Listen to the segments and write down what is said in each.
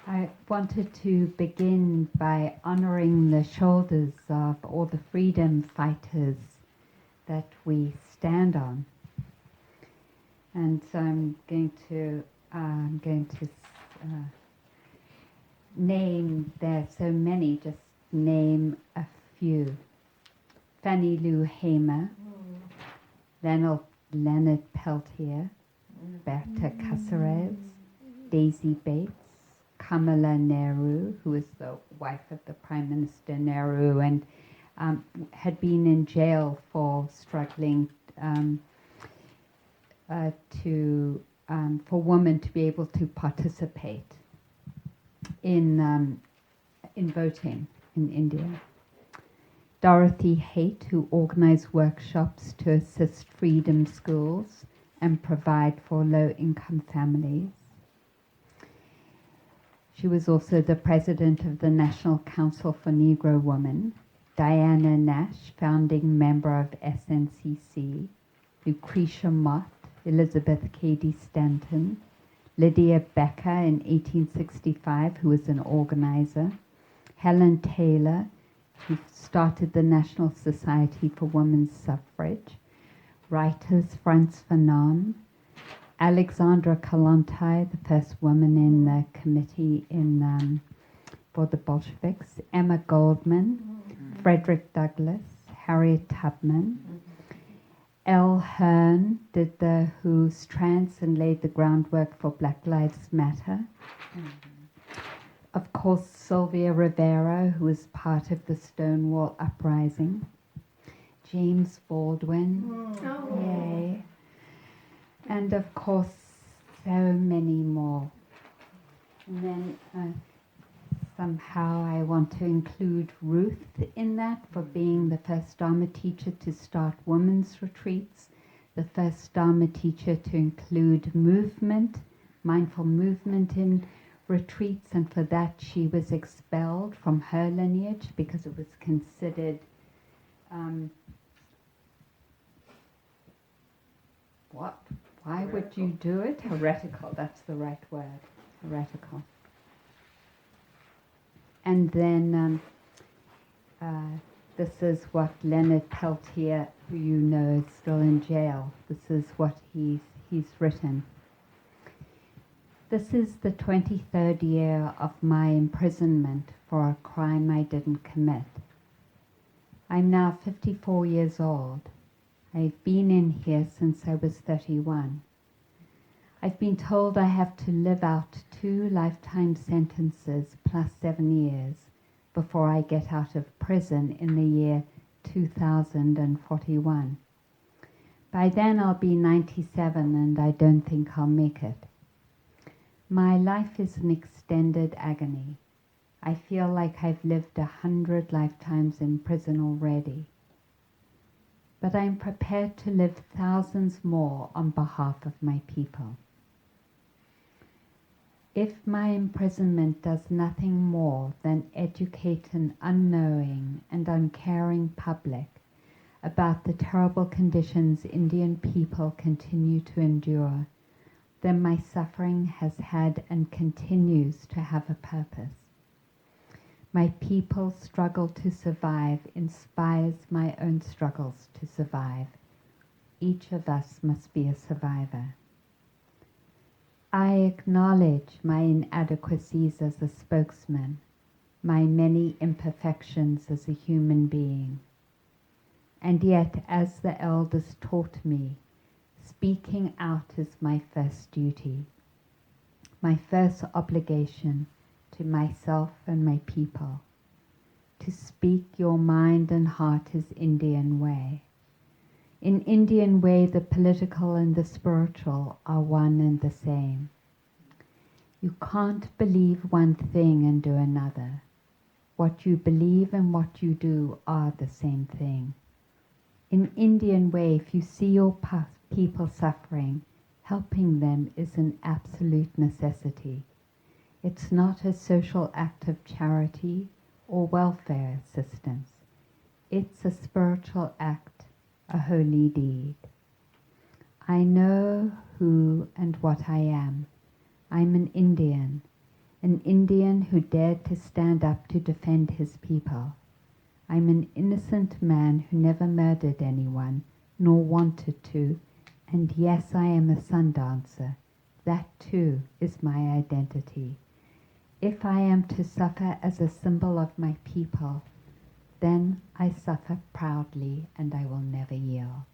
I wanted to begin by honoring the shoulders of all the freedom fighters that we stand on. And so I'm going to name, there are so many, just name a few. Fannie Lou Hamer, Leonard Peltier, Berta Cáceres, Daisy Bates, Kamala Nehru, who was the wife of the Prime Minister Nehru and had been in jail for struggling for women to be able to participate in voting in India. Dorothy Haight, who organized workshops to assist freedom schools and provide for low-income families. She was also the president of the National Council for Negro Women. Diana Nash, founding member of SNCC. Lucretia Mott, Elizabeth Cady Stanton. Lydia Becker in 1865, who was an organizer. Helen Taylor, who started the National Society for Women's Suffrage. Writers Frantz Fanon. Alexandra Kollontai, the first woman in the committee for the Bolsheviks. Emma Goldman, Frederick Douglass, Harriet Tubman. Elle Hearn did the Who's Trance and laid the groundwork for Black Lives Matter. Of course, Sylvia Rivera, who was part of the Stonewall Uprising. James Baldwin, yay. And of course, so many more. And then somehow I want to include Ruth in that for being the first Dharma teacher to start women's retreats, the first Dharma teacher to include movement, mindful movement in retreats, and for that she was expelled from her lineage because it was considered why would you do it? Heretical, that's the right word, heretical. And then this is what Leonard Peltier, who you know is still in jail, this is what he's written. This is the 23rd year of my imprisonment for a crime I didn't commit. I'm now 54 years old. I've been in here since I was 31. I've been told I have to live out 2 lifetime sentences plus 7 years before I get out of prison in the year 2041. By then I'll be 97 and I don't think I'll make it. My life is an extended agony. I feel like I've lived 100 lifetimes in prison already. But I'm prepared to live thousands more on behalf of my people. If my imprisonment does nothing more than educate an unknowing and uncaring public about the terrible conditions Indian people continue to endure, then my suffering has had and continues to have a purpose. My people's struggle to survive inspires my own struggles to survive. Each of us must be a survivor. I acknowledge my inadequacies as a spokesman, my many imperfections as a human being. And yet, as the elders taught me, speaking out is my first duty, my first obligation to myself and my people. To speak your mind and heart is Indian way. In Indian way, the political and the spiritual are one and the same. You can't believe one thing and do another. What you believe and what you do are the same thing. In Indian way, if you see your people suffering, helping them is an absolute necessity. It's not a social act of charity or welfare assistance. It's a spiritual act, a holy deed. I know who and what I am. I'm an Indian. an Indian who dared to stand up to defend his people. I'm an innocent man who never murdered anyone, nor wanted to, and yes, I am a sun dancer. That too is my identity. If I am to suffer as a symbol of my people, then I suffer proudly and I will never yield.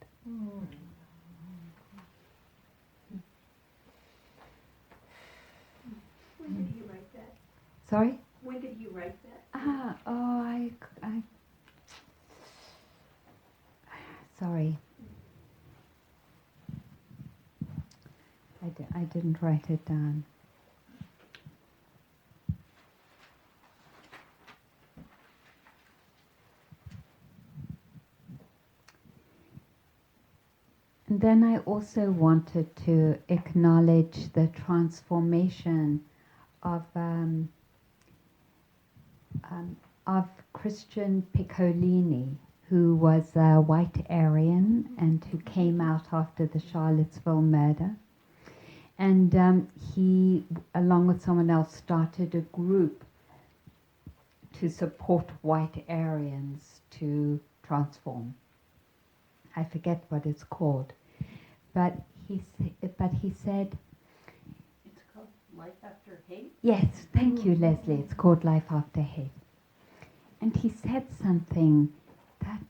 When did you write that? Sorry? When did you write that? Sorry. I didn't write it down. And then I also wanted to acknowledge the transformation of Christian Piccolini, who was a white Aryan and who came out after the Charlottesville murder. And he, along with someone else, started a group to support white Aryans to transform. I forget what it's called. But he said... It's called Life After Hate? Yes, thank you, Leslie. It's called Life After Hate. And he said something that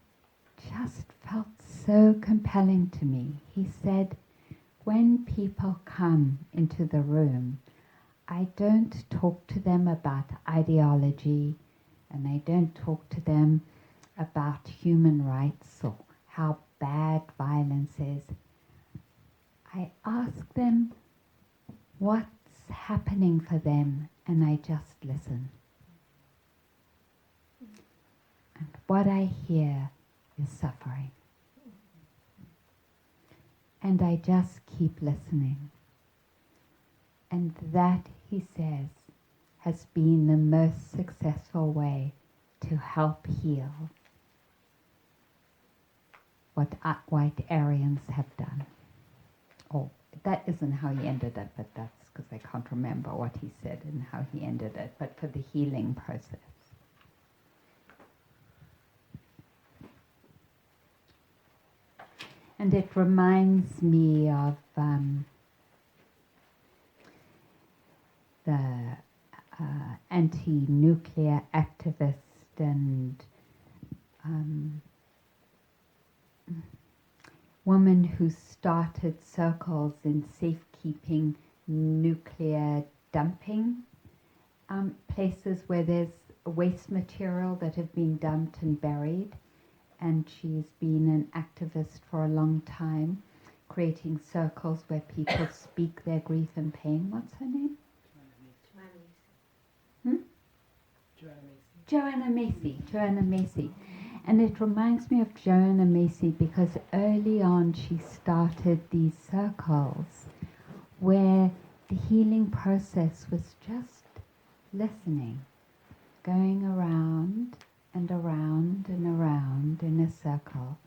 just felt so compelling to me. He said, when people come into the room, I don't talk to them about ideology, and I don't talk to them about human rights or how bad violence is. I ask them what's happening for them, and I just listen. And what I hear is suffering. And I just keep listening. And that, he says, has been the most successful way to help heal what white Aryans have done. Oh, that isn't how he ended it, but that's because I can't remember what he said and how he ended it, but for the healing process. And it reminds me of the anti-nuclear activist and woman who started circles in safekeeping nuclear dumping places where there's waste material that have been dumped and buried. And she's been an activist for a long time, creating circles where people speak their grief and pain. What's her name? Joanna Macy. And it reminds me of Joanna Macy because early on she started these circles where the healing process was just listening, going around and around and around in a circle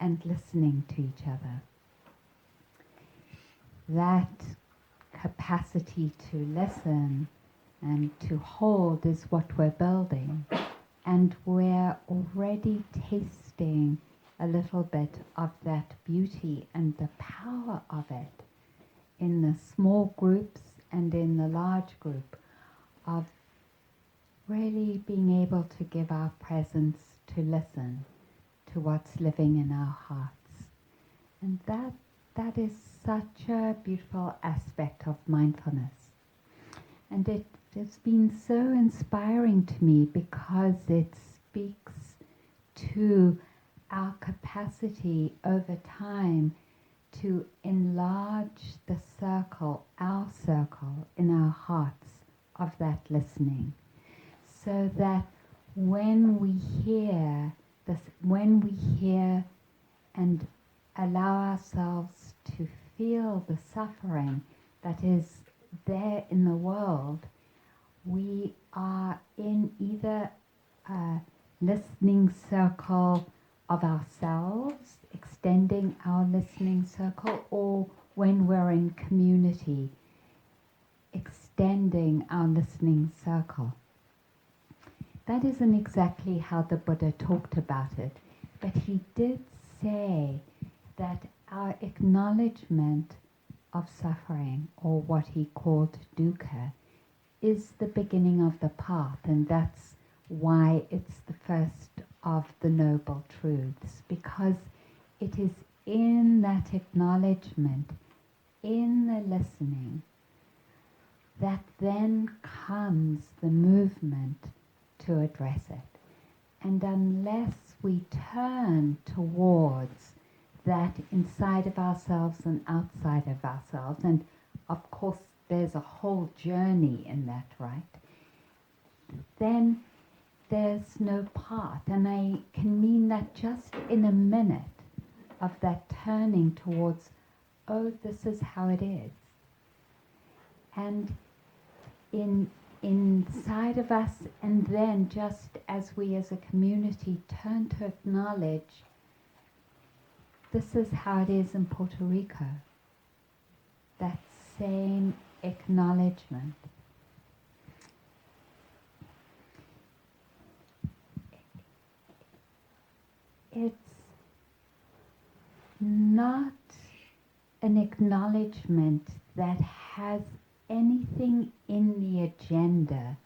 and listening to each other. That capacity to listen and to hold is what we're building. And we're already tasting a little bit of that beauty and the power of it in the small groups and in the large group of really being able to give our presence to listen to what's living in our hearts. And that is such a beautiful aspect of mindfulness. And it's been so inspiring to me because it speaks to our capacity over time to enlarge the circle, our circle in our hearts of that listening. So that when we hear and allow ourselves to feel the suffering that is there in the world, we are in either a listening circle of ourselves, extending our listening circle, or when we're in community, extending our listening circle. That isn't exactly how the Buddha talked about it, but he did say that our acknowledgement of suffering, or what he called dukkha, is the beginning of the path, and that's why it's the first of the Noble Truths, because it is in that acknowledgement, in the listening, that then comes the movement to address it. And unless we turn towards that inside of ourselves and outside of ourselves, and of course there's a whole journey in that, right? Then there's no path. And I can mean that just in a minute of that turning towards, oh, this is how it is. And inside of us, and then just as we as a community turn to acknowledge, this is how it is in Puerto Rico. That same acknowledgement. It's not an acknowledgement that has anything in the agenda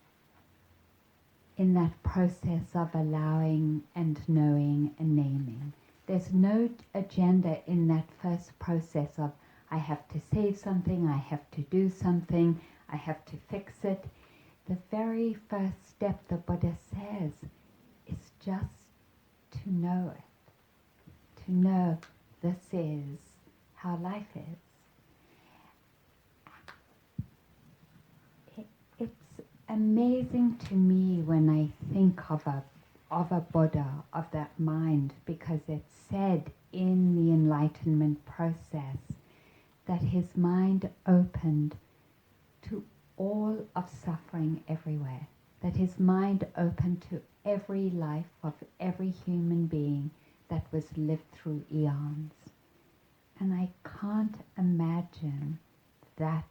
in that process of allowing and knowing and naming. There's no agenda in that first process of I have to say something, I have to do something, I have to fix it. The very first step the Buddha says is just to know it. To know this is how life is. It's amazing to me when I think of a Buddha, of that mind, because it's said in the enlightenment process that his mind opened to all of suffering everywhere, that his mind opened to every life of every human being that was lived through eons. And I can't imagine that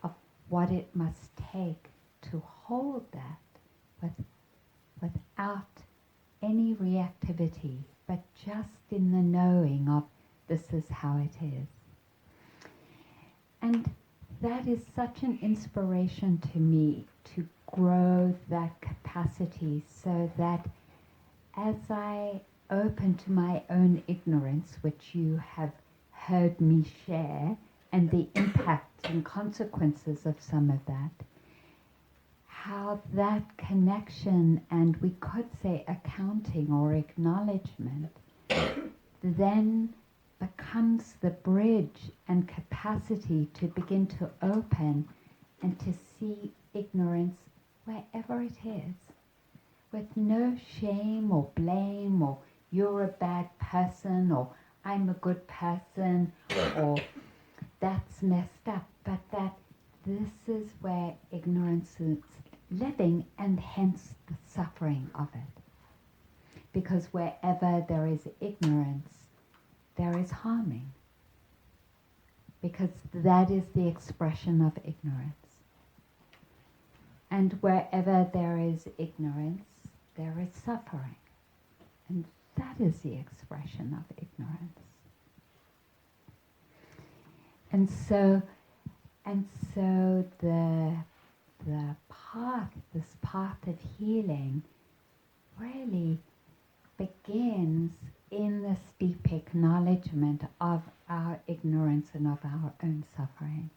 of what it must take to hold that without any reactivity, but just in the knowing of this is how it is. And that is such an inspiration to me to grow that capacity, so that as I open to my own ignorance, which you have heard me share, and the impact and consequences of some of that, how that connection, and we could say accounting or acknowledgement, then becomes the bridge and capacity to begin to open and to see ignorance wherever it is, with no shame or blame or you're a bad person or I'm a good person or that's messed up, but that this is where ignorance is living, and hence the suffering of it. Because wherever there is ignorance, there is harming. Because that is the expression of ignorance. And wherever there is ignorance, there is suffering. And that is the expression of ignorance. And so the path, this path of healing, really begins in this deep acknowledgement of our ignorance and of our own suffering.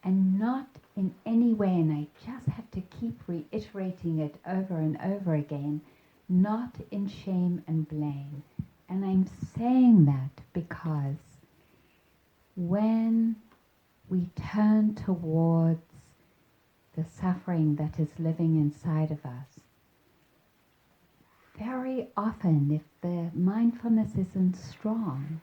And not in any way, and I just have to keep reiterating it over and over again, not in shame and blame. And I'm saying that because when we turn towards the suffering that is living inside of us, very often, if the mindfulness isn't strong,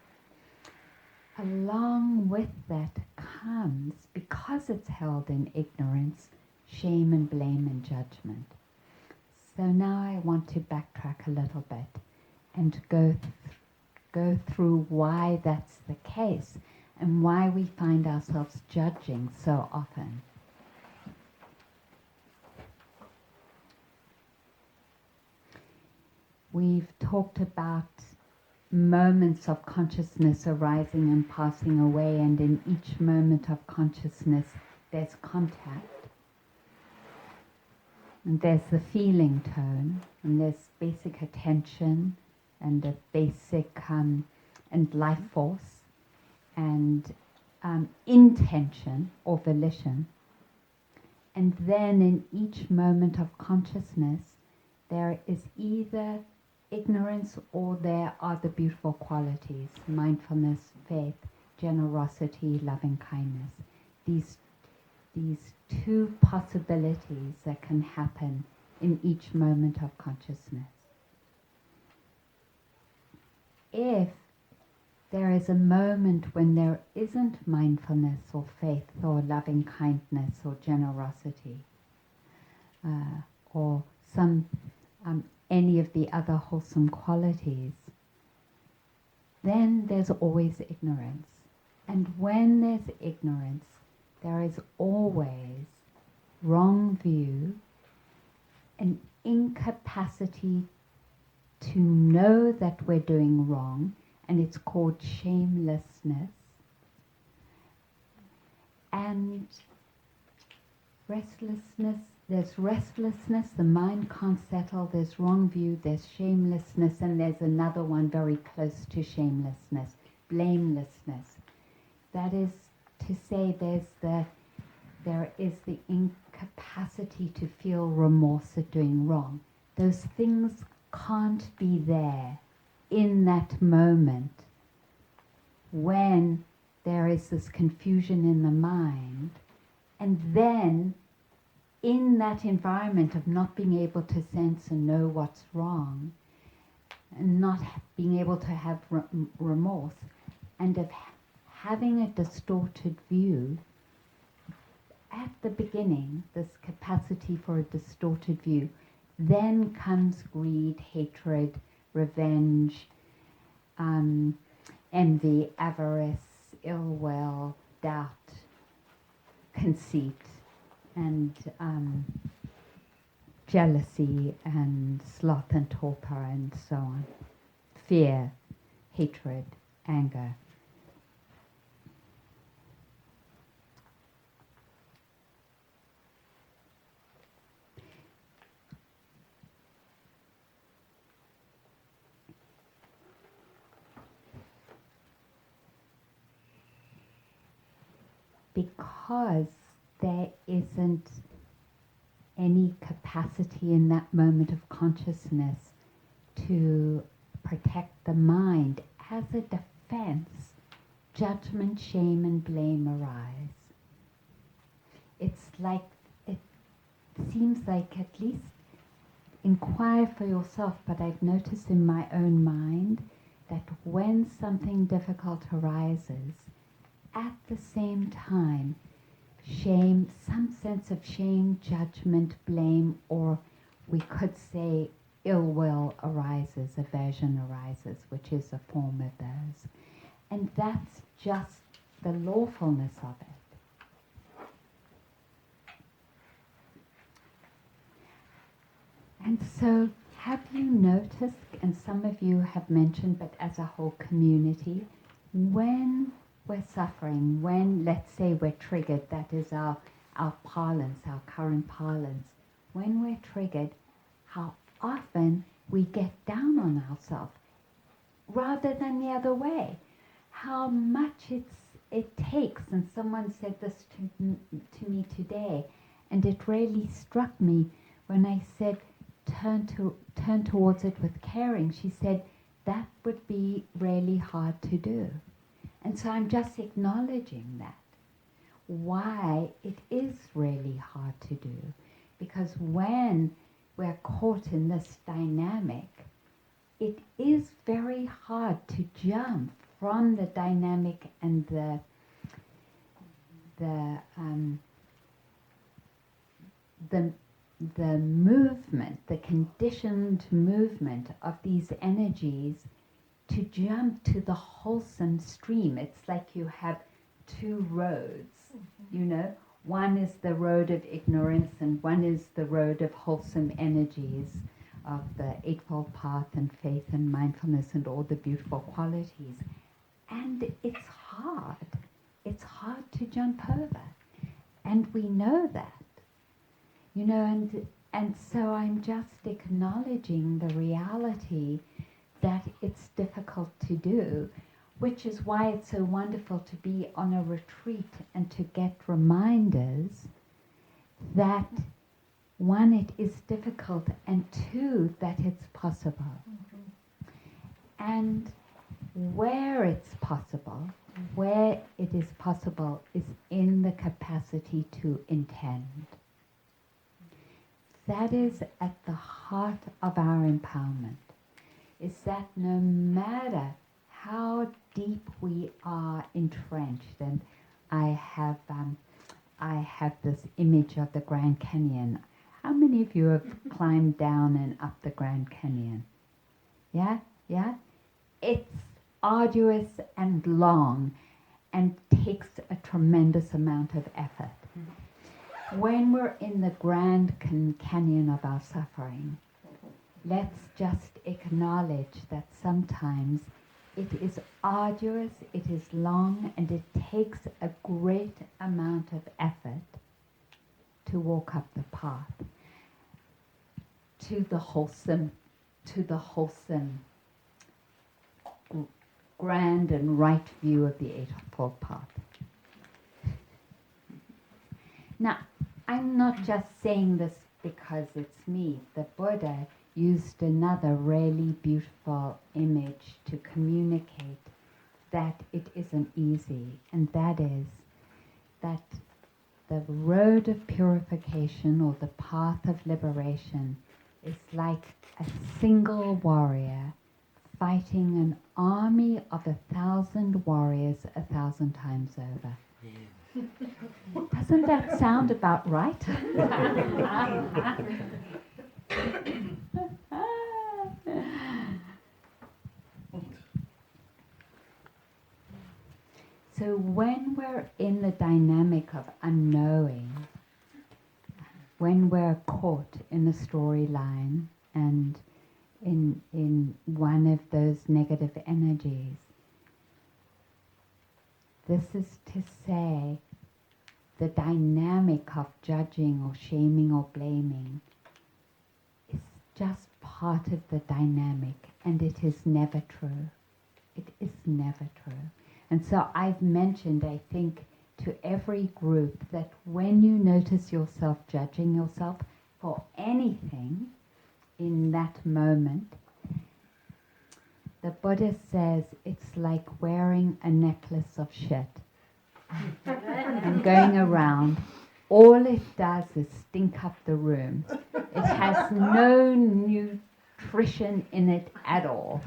along with that comes, because it's held in ignorance, shame and blame and judgment. So now I want to backtrack a little bit and go through why that's the case and why we find ourselves judging so often. we've talked about moments of consciousness arising and passing away, and in each moment of consciousness there's contact. And there's the feeling tone, and there's basic attention, and a basic and life force, and intention or volition. And then in each moment of consciousness, there is either ignorance or there are the beautiful qualities: mindfulness, faith, generosity, loving kindness. These two possibilities that can happen in each moment of consciousness. If there is a moment when there isn't mindfulness or faith or loving kindness or generosity, or any of the other wholesome qualities, then there's always ignorance. And when there's ignorance, there is always wrong view, an incapacity to know that we're doing wrong, and it's called shamelessness, and restlessness. There's restlessness, the mind can't settle, there's wrong view, there's shamelessness, and there's another one very close to shamelessness, blamelessness. That is to say, there is the incapacity to feel remorse at doing wrong. Those things can't be there in that moment when there is this confusion in the mind, and then in that environment of not being able to sense and know what's wrong, and not being able to have remorse, and of having a distorted view, at the beginning, this capacity for a distorted view, then comes greed, hatred, revenge, envy, avarice, ill will, doubt, conceit, and jealousy, and sloth and torpor, and so on. Fear, hatred, anger. Because there isn't any capacity in that moment of consciousness to protect the mind, as a defense, judgment, shame, and blame arise. It's like, it seems like, at least inquire for yourself, but I've noticed in my own mind that when something difficult arises, at the same time, shame, some sense of shame, judgment, blame, or we could say ill will arises, aversion arises, which is a form of those. And that's just the lawfulness of it. And so, have you noticed, and some of you have mentioned, but as a whole community, when we're suffering, when, let's say, we're triggered, that is our parlance, our current parlance, when we're triggered, how often we get down on ourselves rather than the other way. How much it takes, and someone said this to me today, and it really struck me when I said, turn towards it with caring. She said, that would be really hard to do. And so I'm just acknowledging that, why it is really hard to do. Because when we're caught in this dynamic, it is very hard to jump from the dynamic and the movement, the conditioned movement of these energies, to jump to the wholesome stream. It's like you have two roads, you know. One is the road of ignorance and one is the road of wholesome energies, of the Eightfold Path and faith and mindfulness and all the beautiful qualities. And it's hard. It's hard to jump over. And we know that. You know, and so I'm just acknowledging the reality that it's difficult to do, which is why it's so wonderful to be on a retreat and to get reminders that, one, it is difficult, and two, that it's possible. And where it's possible, where it is possible, is in the capacity to intend. That is at the heart of our empowerment, is that no matter how deep we are entrenched, and I have this image of the Grand Canyon. How many of you have climbed down and up the Grand Canyon? Yeah? Yeah? It's arduous and long and takes a tremendous amount of effort. When we're in the Grand Canyon of our suffering, let's just acknowledge that sometimes it is arduous, it is long, and it takes a great amount of effort to walk up the path to the wholesome, grand and right view of the Eightfold Path. Now, I'm not just saying this because it's me. The Buddha used another really beautiful image to communicate that it isn't easy, and that is that the road of purification or the path of liberation is like a single warrior fighting an army of 1,000 warriors 1,000 times over. Doesn't that sound about right? So when we're in the dynamic of unknowing, when we're caught in a storyline and in one of those negative energies, this is to say the dynamic of judging or shaming or blaming is just part of the dynamic, and it is never true. It is never true. And so I've mentioned, I think, to every group that when you notice yourself judging yourself for anything in that moment, the Buddha says it's like wearing a necklace of shit and going around. All it does is stink up the room. It has no nutrition in it at all.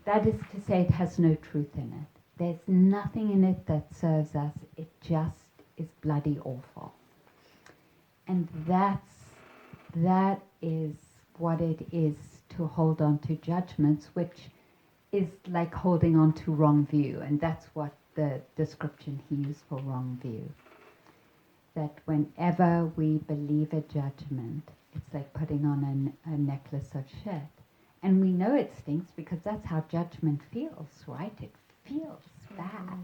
That is to say, it has no truth in it. There's nothing in it that serves us. It just is bloody awful. And that is what it is to hold on to judgments, which is like holding on to wrong view. And that's what the description he used for wrong view. That whenever we believe a judgment, it's like putting on a necklace of shit. And we know it stinks because that's how judgment feels, right? It feels bad.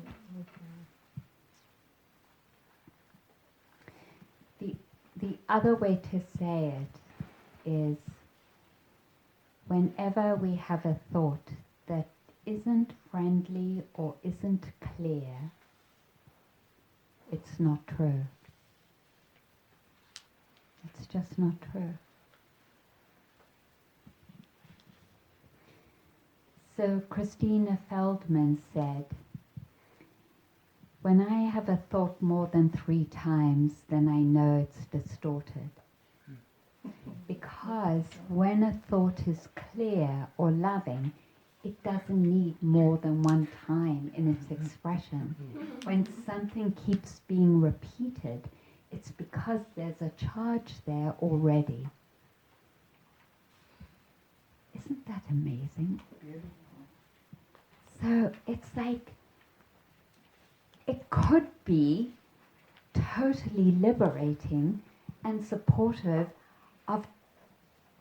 The other way to say it is whenever we have a thought that isn't friendly or isn't clear, it's not true. It's just not true. So Christina Feldman said, when I have a thought more than 3 times, then I know it's distorted. Because when a thought is clear or loving, it doesn't need more than 1 time in its expression. When something keeps being repeated, it's because there's a charge there already. Isn't that amazing? So it's like, it could be totally liberating and supportive of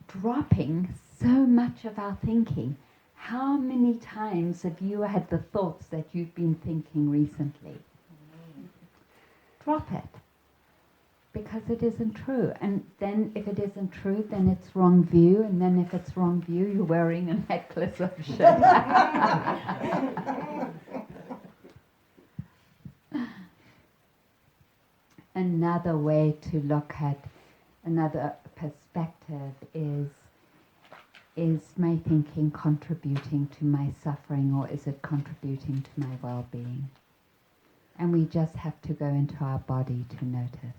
dropping so much of our thinking. How many times have you had the thoughts that you've been thinking recently? Drop it. Because it isn't true. And then if it isn't true, then it's wrong view. And then if it's wrong view, you're wearing a necklace of shit. Another way to look at another perspective is my thinking contributing to my suffering, or is it contributing to my well-being? And we just have to go into our body to notice.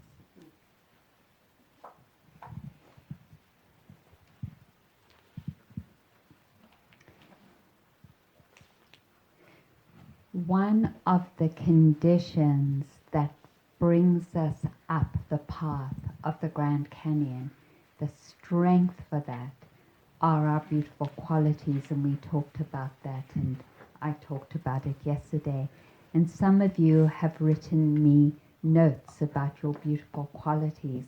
One of the conditions that brings us up the path of the Grand Canyon, the strength for that, are our beautiful qualities, and we talked about that, and I talked about it yesterday. And some of you have written me notes about your beautiful qualities,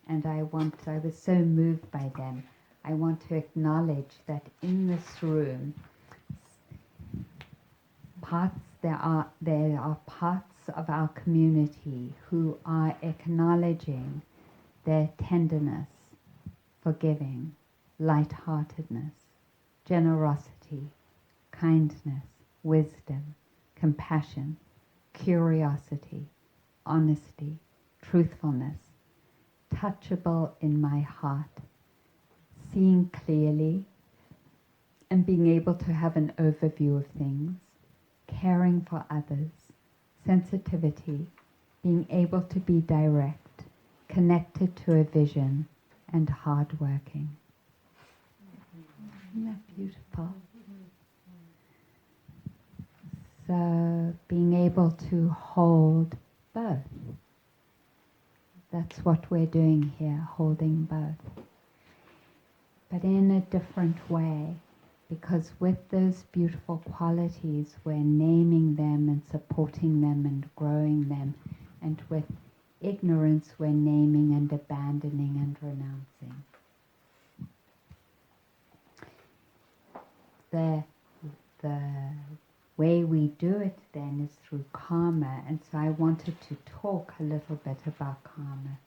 and I was so moved by them. I want to acknowledge that in this room, there are parts of our community who are acknowledging their tenderness, forgiving, light-heartedness, generosity, kindness, wisdom, compassion, curiosity, honesty, truthfulness, touchable in my heart, seeing clearly and being able to have an overview of things, caring for others, sensitivity, being able to be direct, connected to a vision, and hardworking. Isn't that beautiful? So being able to hold both. That's what we're doing here, holding both. But in a different way. Because with those beautiful qualities, we're naming them and supporting them and growing them. And with ignorance, we're naming and abandoning and renouncing. The way we do it then is through karma. And so I wanted to talk a little bit about karma.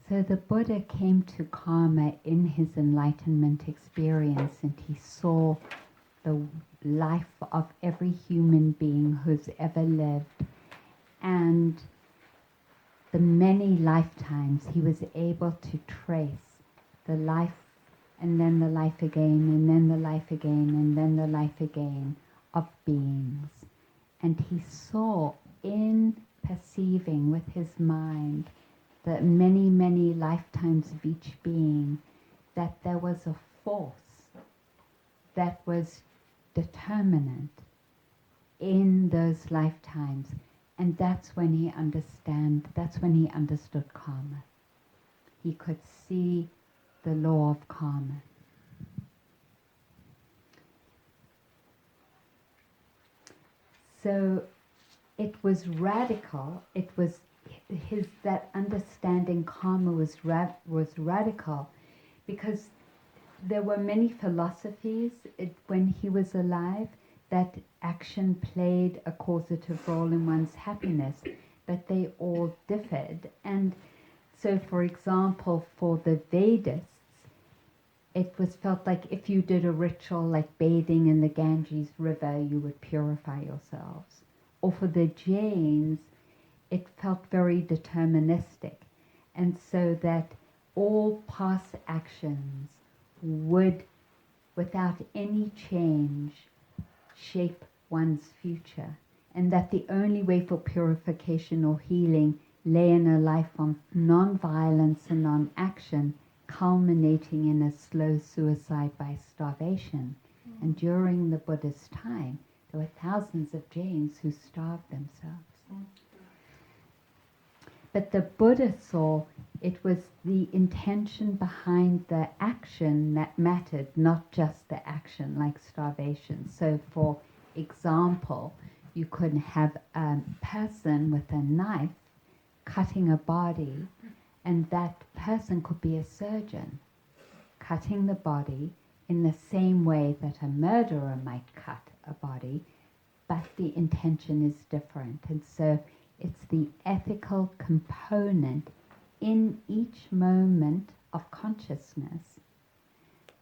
So the Buddha came to karma in his enlightenment experience, and he saw the life of every human being who's ever lived, and the many lifetimes he was able to trace the life, and then the life again, and then the life again, and then the life again of beings. And he saw, in perceiving with his mind the many, many lifetimes of each being, that there was a force that was determinant in those lifetimes. And that's when he understood karma. He could see the law of karma. So it was radical. It was that understanding karma was radical, because there were many philosophies when he was alive that action played a causative role in one's happiness, but they all differed. And so, for example, for the Vedists, it was felt like if you did a ritual like bathing in the Ganges River, you would purify yourselves. Or for the Jains, it felt very deterministic, and so that all past actions would, without any change, shape one's future, and that the only way for purification or healing lay in a life of non-violence and non-action, culminating in a slow suicide by starvation. And during the Buddha's time, there were thousands of Jains who starved themselves. But the Buddha saw It was the intention behind the action that mattered, not just the action, like starvation. So for example, you could have a person with a knife cutting a body, and that person could be a surgeon cutting the body in the same way that a murderer might cut a body, but the intention is different. And so it's the ethical component in each moment of consciousness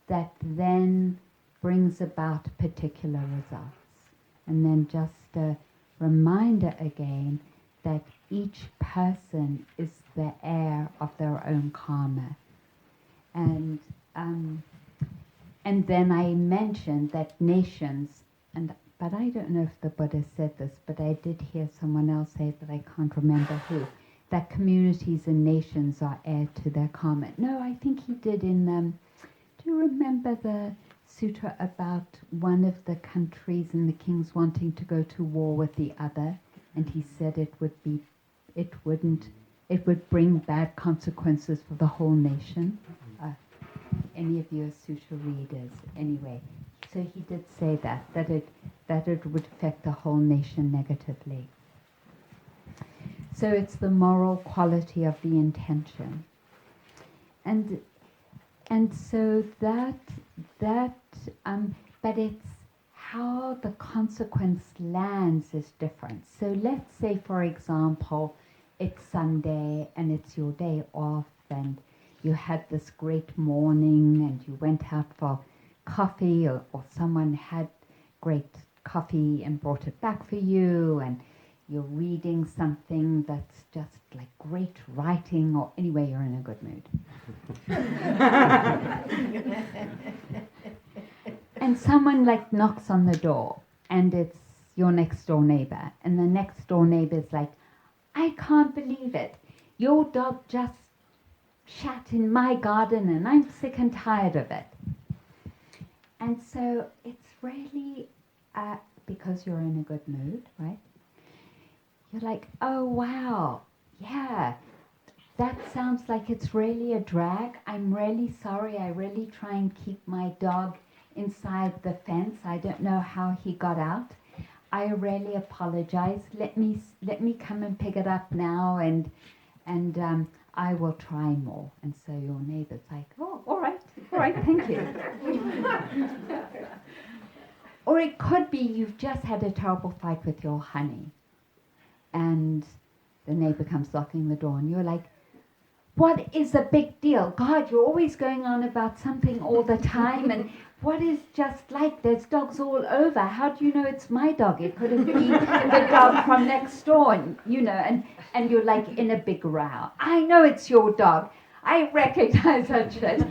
that then brings about particular results. And then just a reminder again that each person is the heir of their own karma. And then I mentioned that nations, but I don't know if the Buddha said this, but I did hear someone else say, but I can't remember who, that communities and nations are heir to their karma. No, I think he did in, do you remember the sutra about one of the countries and the kings wanting to go to war with the other? And he said it would bring bad consequences for the whole nation. Any of you are sutra readers, anyway. So he did say that it would affect the whole nation negatively. So it's the moral quality of the intention, and so that but it's how the consequence lands is different. So let's say, for example, it's Sunday and it's your day off, and you had this great morning and you went out for coffee, or someone had great coffee and brought it back for you, and you're reading something that's just like great writing, or anyway, you're in a good mood. And someone like knocks on the door, and it's your next door neighbor, and the next door neighbor's like, I can't believe it. Your dog just shat in my garden and I'm sick and tired of it. And so it's really, because you're in a good mood, right? You're like, oh wow, yeah, that sounds like it's really a drag. I'm really sorry. I really try and keep my dog inside the fence. I don't know how he got out. I really apologize. Let me come and pick it up now, and I will try more. And so your neighbor's like, oh, all right, thank you. Or it could be you've just had a terrible fight with your honey, and the neighbor comes knocking the door, and you're like, what is the big deal? God, you're always going on about something all the time, and what is just like, there's dogs all over. How do you know it's my dog? It could have been the dog from next door, and and you're like in a big row. I know it's your dog. I recognize that shit.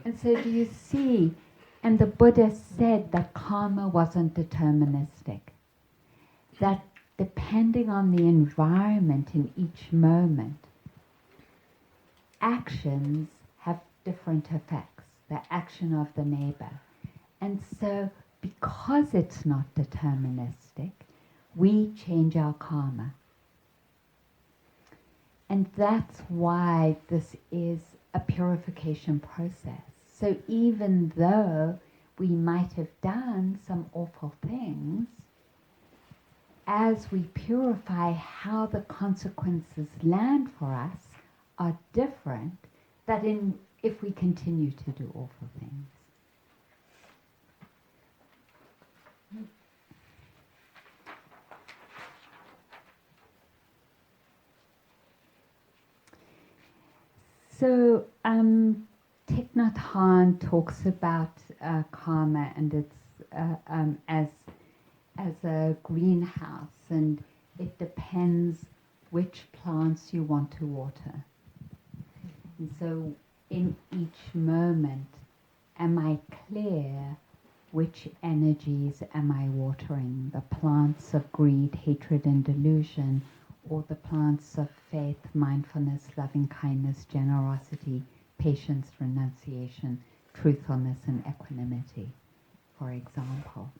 And so do you see? And the Buddha said that karma wasn't deterministic. That depending on the environment in each moment, actions have different effects. The action of the neighbor. And so because it's not deterministic, we change our karma. And that's why this is a purification process. So even though we might have done some awful things, as we purify, how the consequences land for us are different than if we continue to do awful things. So Thich Nhat Hanh talks about karma and its as a greenhouse, and it depends which plants you want to water. And so in each moment, am I clear which energies am I watering? The plants of greed, hatred, and delusion, or the plants of faith, mindfulness, loving kindness, generosity, patience, renunciation, truthfulness, and equanimity, for example.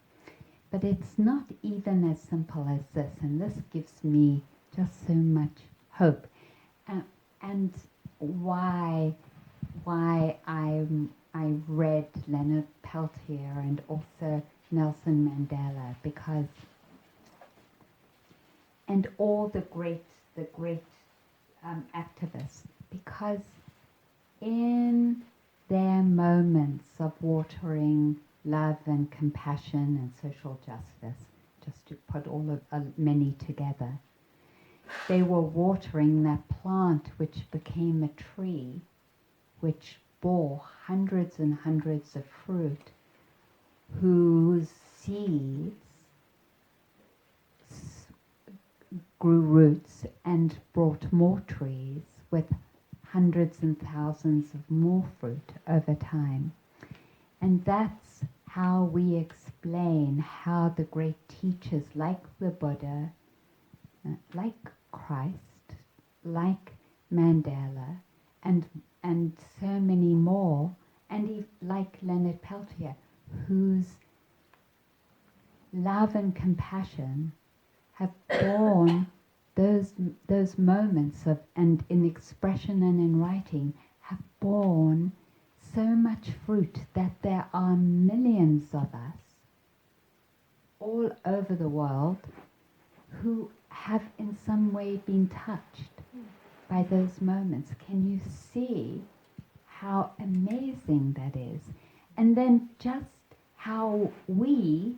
But it's not even as simple as this, and this gives me just so much hope. And why I read Leonard Peltier and also Nelson Mandela, because and all the great activists, because in their moments of watering love and compassion and social justice, just to put all of many together, they were watering that plant which became a tree, which bore hundreds and hundreds of fruit, whose seeds grew roots and brought more trees with hundreds and thousands of more fruit over time. And that's how we explain how the great teachers like the Buddha, like Christ, like Mandela, and so many more, and like Leonard Peltier, whose love and compassion have borne those moments of, and in expression and in writing, have borne so much fruit that there are millions of us all over the world who have in some way been touched by those moments. Can you see how amazing that is? And then just how we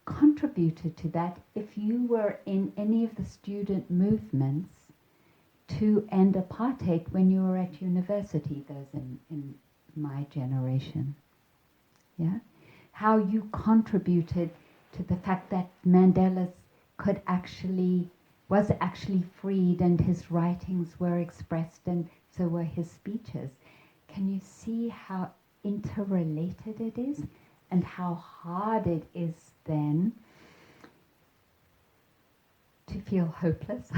contributed to that. If you were in any of the student movements to end apartheid when you were at university, those in my generation, yeah, how you contributed to the fact that Mandela was actually freed, and his writings were expressed, and so were his speeches. Can you see how interrelated it is, and how hard it is then to feel hopeless?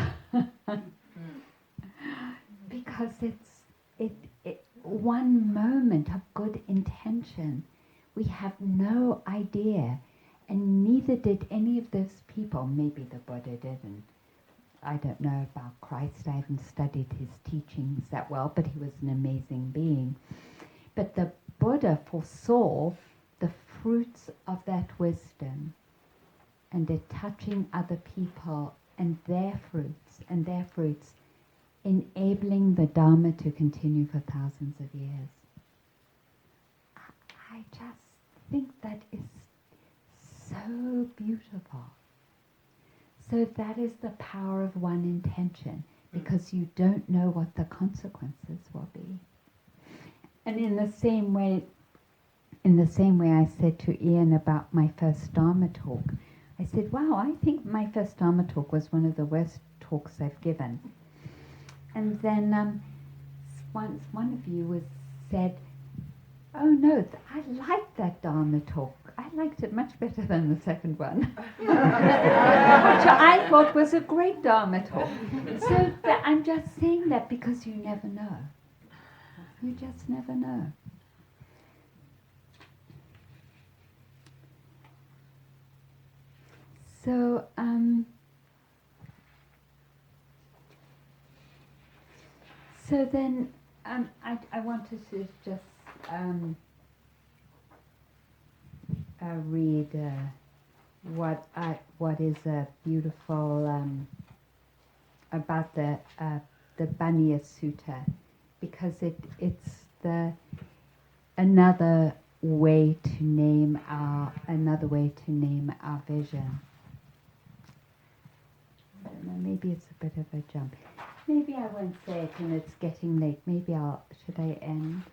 Because it's one moment of good intention. We have no idea, and neither did any of those people. Maybe the Buddha didn't. I don't know about Christ. I haven't studied his teachings that well, but he was an amazing being. But the Buddha foresaw the fruits of that wisdom, and it touching other people and their fruits, enabling the Dhamma to continue for thousands of years. I just think that is so beautiful. So that is the power of one intention, because you don't know what the consequences will be. And in the same way I said to Ian about my first Dharma talk, I said, wow, I think my first Dharma talk was one of the worst talks I've given. And then once one of you said, oh no, I liked that Dharma talk. I liked it much better than the second one. Which I thought was a great Dharma talk. So I'm just saying that because you never know. You just never know. So, then I wanted to just read what is a beautiful about the Baniya Sutta, because it's another way to name our vision. I don't know, maybe it's a bit of a jump. Maybe I won't say it, and it's getting late. Maybe should I end?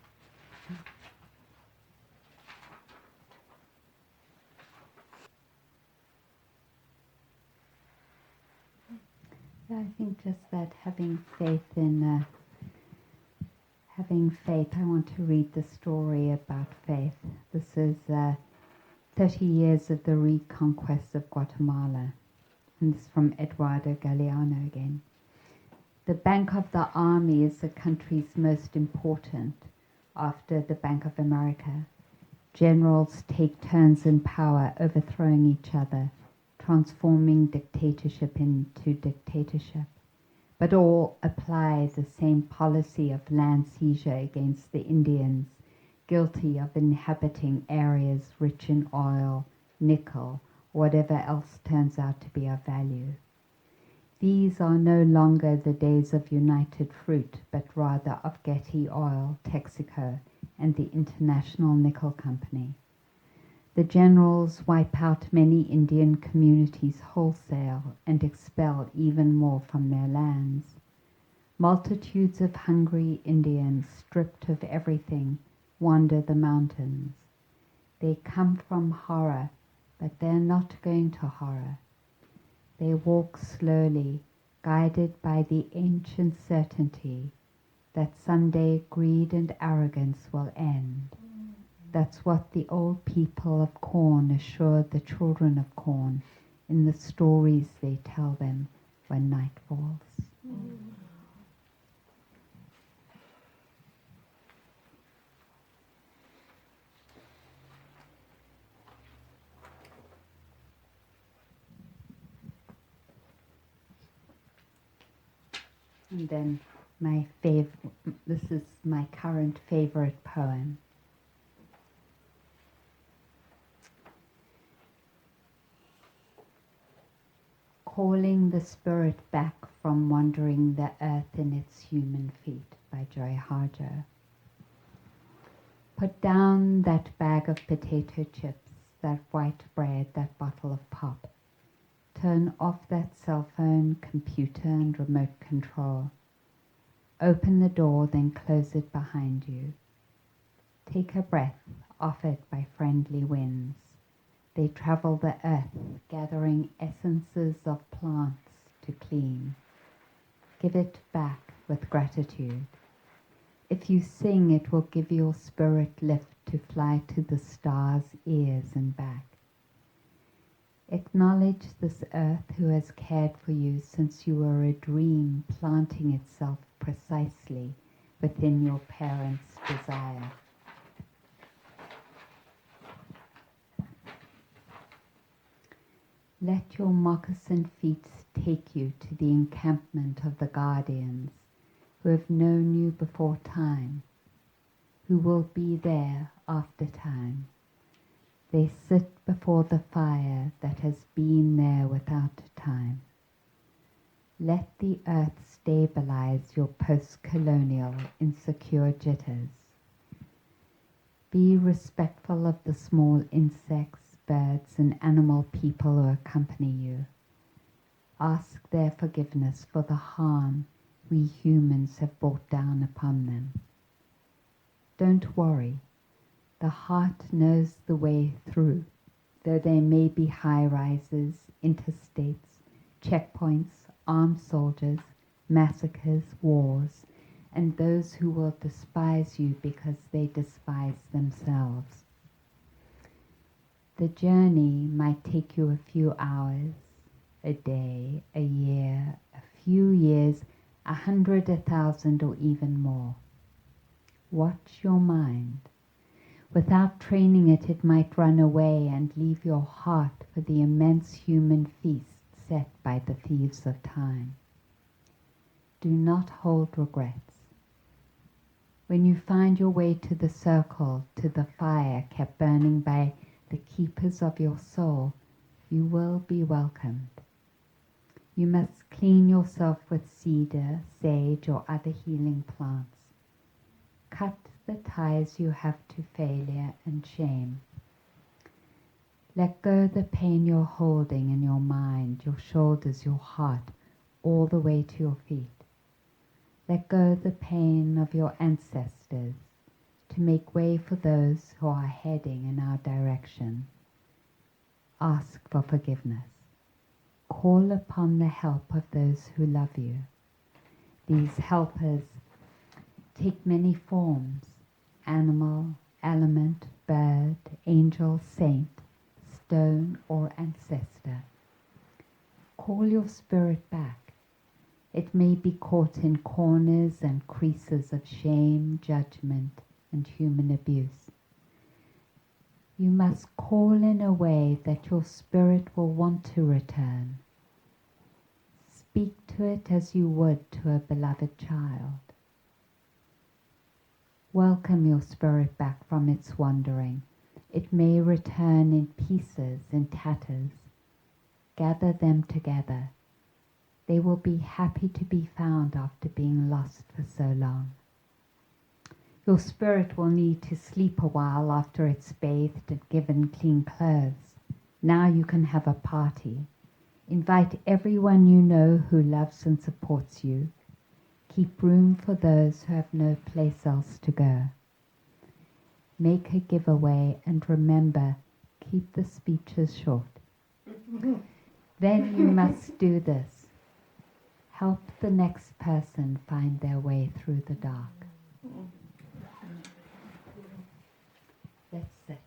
Yeah, I think just that having faith, I want to read the story about faith. This is 30 years of the reconquest of Guatemala. And this is from Eduardo Galeano again. The Bank of the Army is the country's most important after the Bank of America. Generals take turns in power, overthrowing each other, transforming dictatorship into dictatorship. But all apply the same policy of land seizure against the Indians, guilty of inhabiting areas rich in oil, nickel, whatever else turns out to be of value. These are no longer the days of United Fruit, but rather of Getty Oil, Texaco, and the International Nickel Company. The generals wipe out many Indian communities wholesale and expel even more from their lands. Multitudes of hungry Indians, stripped of everything, wander the mountains. They come from horror, but they're not going to horror. They walk slowly, guided by the ancient certainty that someday greed and arrogance will end. That's what the old people of corn assure the children of corn in the stories they tell them when night falls. And then this is my current favorite poem. Calling the Spirit Back from Wandering the Earth in Its Human Feet by Joy Harjo. Put down that bag of potato chips, that white bread, that bottle of pop. Turn off that cell phone, computer, and remote control. Open the door, then close it behind you. Take a breath offered by friendly winds. They travel the earth, gathering essences of plants to clean. Give it back with gratitude. If you sing, it will give your spirit lift to fly to the stars' ears and back. Acknowledge this earth who has cared for you since you were a dream planting itself precisely within your parents' desire. Let your moccasin feet take you to the encampment of the guardians who have known you before time, who will be there after time. They sit before the fire that has been there without time. Let the earth stabilize your post-colonial insecure jitters. Be respectful of the small insects, birds, and animal people who accompany you. Ask their forgiveness for the harm we humans have brought down upon them. Don't worry. The heart knows the way through, though there may be high-rises, interstates, checkpoints, armed soldiers, massacres, wars, and those who will despise you because they despise themselves. The journey might take you a few hours, a day, a year, a few years, 100, 1,000, or even more. Watch your mind. Without training it, it might run away and leave your heart for the immense human feast set by the thieves of time. Do not hold regrets. When you find your way to the circle, to the fire kept burning by the keepers of your soul, you will be welcomed. You must clean yourself with cedar, sage, or other healing plants. Cut the ties you have to failure and shame. Let go the pain you're holding in your mind, your shoulders, your heart, all the way to your feet. Let go the pain of your ancestors to make way for those who are heading in our direction. Ask for forgiveness. Call upon the help of those who love you. These helpers take many forms: animal, element, bird, angel, saint, stone, or ancestor. Call your spirit back. It may be caught in corners and creases of shame, judgment, and human abuse. You must call in a way that your spirit will want to return. Speak to it as you would to a beloved child. Welcome your spirit back from its wandering. It may return in pieces, in tatters. Gather them together. They will be happy to be found after being lost for so long. Your spirit will need to sleep a while after it's bathed and given clean clothes. Now you can have a party. Invite everyone you know who loves and supports you. Keep room for those who have no place else to go. Make a giveaway and remember, keep the speeches short. Then you must do this. Help the next person find their way through the dark. Let's sit.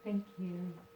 Thank you.